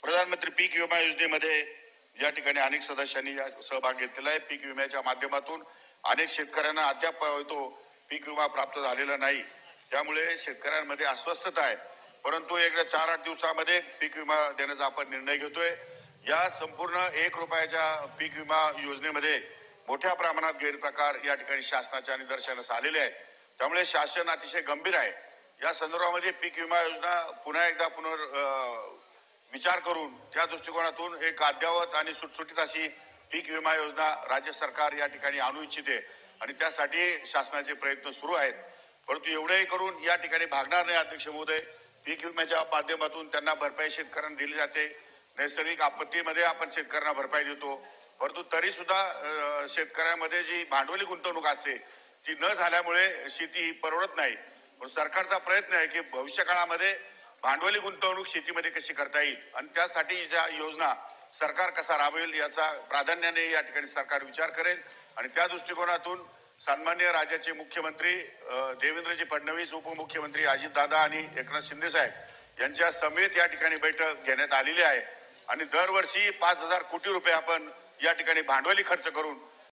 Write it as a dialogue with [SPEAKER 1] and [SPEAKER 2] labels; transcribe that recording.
[SPEAKER 1] प्रधानमंत्री पीक विमा योजनेमध्ये या ठिकाणी अनेक सदस्यांनी सहभाग घेतलेला आहे। पीक विम्याच्या माध्यमातून अनेक शेतकऱ्यांना अद्याप तो पीक विमा प्राप्त झालेला नाही, त्यामुळे शेतकऱ्यांमध्ये अस्वस्थता आहे। परंतु एकदा 4-8 दिवसामध्ये पीक विमा देण्याचा आपण निर्णय घेतोय। या संपूर्ण 1 रुपयाच्या पीक विमा योजनेमध्ये मोठ्या प्रमाणात गैरप्रकार या ठिकाणी शासनाच्या निदर्शनास आलेले आहेत, त्यामुळे शासन अतिशय गंभीर आहे। या संदर्भामध्ये पीक विमा योजना पुन्हा एकदा विचार करून त्या दृष्टिकोनातून एक अद्यावत आणि सुटसुटीत अशी पीक विमा योजना राज्य सरकार या ठिकाणी आणू इच्छिते आणि त्यासाठी शासनाचे प्रयत्न सुरू आहेत। परंतु एवढेही करून या ठिकाणी भागणार नाही अध्यक्ष महोदय। पीक विम्याच्या माध्यमातून त्यांना भरपाई शेतकऱ्यांना दिली जाते। नैसर्गिक आपत्तीमध्ये आपण शेतकऱ्यांना भरपाई देतो, परंतु तरी सुद्धा शेतकऱ्यांमध्ये जी भांडवली गुंतवणूक असते ती न झाल्यामुळे शेती परवडत नाही। पण सरकारचा प्रयत्न आहे की भविष्य काळामध्ये भांडवली गुंतवणूक शेतीमध्ये कशी करता येईल आणि त्यासाठी ज्या योजना सरकार कसा राबवेल याचा प्राधान्याने या ठिकाणी सरकार विचार करेल आणि त्या दृष्टिकोनातून सन्माननीय राज्याचे मुख्यमंत्री देवेंद्रजी फडणवीस, उपमुख्यमंत्री अजितदादा आणि एकनाथ शिंदे साहेब यांच्या समेत या ठिकाणी बैठक घेण्यात आलेली आहे आणि दरवर्षी 5,000 कोटी रुपये आपण या ठिकाणी भांडवली खर्च करून